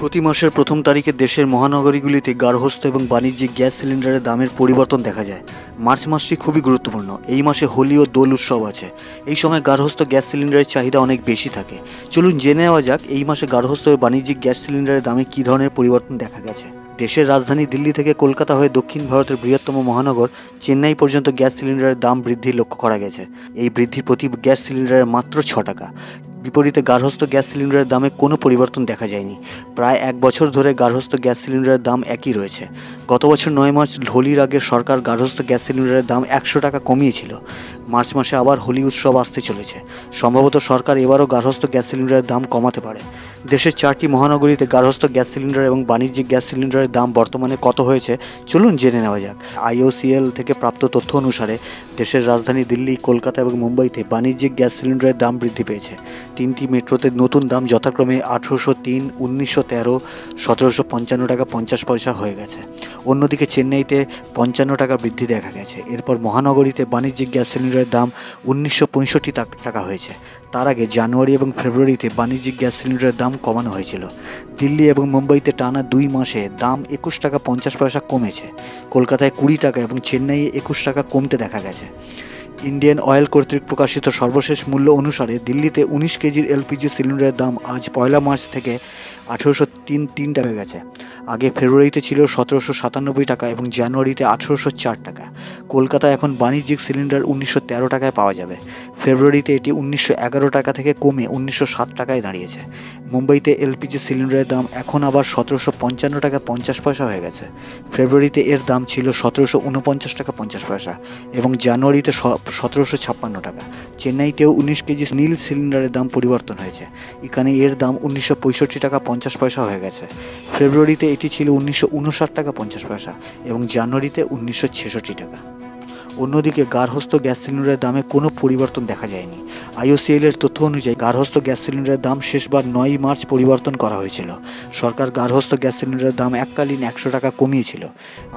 প্রতি মাসের প্রথম তারিখে দেশের মহানগরীগুলিতে গার্হস্থ্য এবং বাণিজ্যিক গ্যাস সিলিন্ডারের দামের পরিবর্তন দেখা যায়। মার্চ মাসটি খুবই গুরুত্বপূর্ণ। এই মাসে হোলি ও দোল উৎসব আছে। এই সময় গার্হস্থ্য গ্যাস সিলিন্ডারের চাহিদা অনেক বেশি থাকে। চলুন জেনে নেওয়া যাক এই মাসে গার্হস্থ্য ও বাণিজ্যিক গ্যাস সিলিন্ডারের দামে কী ধরনের পরিবর্তন দেখা গেছে। দেশের রাজধানী দিল্লি থেকে কলকাতা হয়ে দক্ষিণ ভারতের বৃহত্তম মহানগর চেন্নাই পর্যন্ত গ্যাস সিলিন্ডারের দাম বৃদ্ধি লক্ষ্য করা গেছে। এই বৃদ্ধি প্রতি গ্যাস সিলিন্ডারে মাত্র 6 টাকা। বিপরীতে গার্হস্থ্য গ্যাস সিলিন্ডারের দামে কোনো পরিবর্তন দেখা যায়নি। প্রায় 1 বছর ধরে গার্হস্থ্য গ্যাস সিলিন্ডারের দাম একই রয়েছে। গত বছর 9 মার্চ হোলির আগে সরকার গার্হস্থ্য গ্যাস সিলিন্ডারের দাম 100 টাকা কমিয়েছিল। মার্চ মাসে আবার হোলি উৎসব আসতে চলেছে। সম্ভবত সরকার এবারও গার্হস্থ্য গ্যাস সিলিন্ডারের দাম কমাতে পারে। দেশের 4টি মহানগরীতে গার্হস্থ্য গ্যাস সিলিন্ডার এবং বাণিজ্যিক গ্যাস সিলিন্ডারের দাম বর্তমানে কত হয়েছে চলুন জেনে নেওয়া যাক। IOCL থেকে প্রাপ্ত তথ্য অনুসারে দেশের রাজধানী দিল্লি, কলকাতা এবং মুম্বাইতে বাণিজ্যিক গ্যাস সিলিন্ডারের দাম বৃদ্ধি পেয়েছে। 3টি মেট্রোতে নতুন দাম যথাক্রমে 1803, 1913, 1755 টাকা 50 পয়সা হয়ে গেছে। অন্যদিকে চেন্নাইতে 55 টাকা বৃদ্ধি দেখা গেছে। এরপর মহানগরীতে বাণিজ্যিক গ্যাস সিলিন্ডারের দাম 1965 টাকা হয়েছে। তার আগে জানুয়ারি এবং ফেব্রুয়ারিতে বাণিজ্যিক গ্যাস সিলিন্ডারের দাম কমানো হয়েছিল। দিল্লি এবং মুম্বাইতে টানা 2 মাসে দাম 21 টাকা 50 পয়সা কমেছে। কলকাতায় 20 টাকা এবং চেন্নাইয়ে 21 টাকা কমতে দেখা গেছে। ইন্ডিয়ান অয়েল কর্তৃক প্রকাশিত সর্বশেষ মূল্য অনুসারে দিল্লিতে 19 কেজির LPG সিলিন্ডারের দাম আজ 1 মার্চ থেকে 1803 টাকা গেছে। আগে ফেব্রুয়ারিতে ছিল 1797 টাকা এবং জানুয়ারিতে 1804 টাকা। কলকাতায় এখন বাণিজ্যিক সিলিন্ডার 1913 টাকায় পাওয়া যাবে। ফেব্রুয়ারিতে এটি 1911 টাকা থেকে কমে 1907 টাকায় দাঁড়িয়েছে। মুম্বাইতে LPG সিলিন্ডারের দাম এখন আবার 1755 টাকা 50 পয়সা হয়ে গেছে। ফেব্রুয়ারিতে এর দাম ছিল 1749 টাকা 50 পয়সা এবং জানুয়ারিতে 1756 টাকা। চেন্নাইতেও 19 কেজি নীল সিলিন্ডারের দাম পরিবর্তন হয়েছে। এখানে এর দাম 1965 টাকা 50 পয়সা হয়ে গেছে। ফেব্রুয়ারিতে এটি ছিল 1959 টাকা 50 পয়সা এবং জানুয়ারিতে 1966 টাকা। অন্যদিকে গার্হস্থ্য গ্যাস সিলিন্ডারের দামে কোনো পরিবর্তন দেখা যায়নি। IOCL এর তথ্য অনুযায়ী গার্হস্থ্য গ্যাস সিলিন্ডারের দাম শেষবার 9 মার্চ পরিবর্তন করা হয়েছিল। সরকার গার্হস্থ্য গ্যাস সিলিন্ডারের দাম এককালীন 100 টাকা কমিয়েছিল।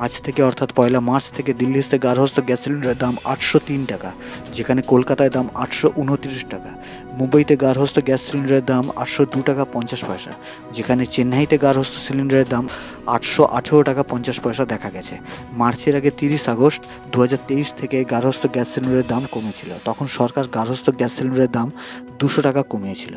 আজ থেকে অর্থাৎ 1 মার্চ থেকে দিল্লিতে গার্হস্থ্য গ্যাস সিলিন্ডারের দাম 803 টাকা, যেখানে কলকাতায় দাম 829 টাকা। মুম্বাইতে গার্হস্থ্য গ্যাস সিলিন্ডারের দাম 802 টাকা 50 পয়সা, যেখানে চেন্নাইতে গার্হস্থ্য সিলিন্ডারের দাম 818 টাকা 50 পয়সা দেখা গেছে। মার্চের আগে 30 আগস্ট 2023 থেকে গার্হস্থ্য গ্যাস সিলিন্ডারের দাম কমেছিল। তখন সরকার গার্হস্থ্য গ্যাস সিলিন্ডারের দাম 200 টাকা কমিয়েছিল।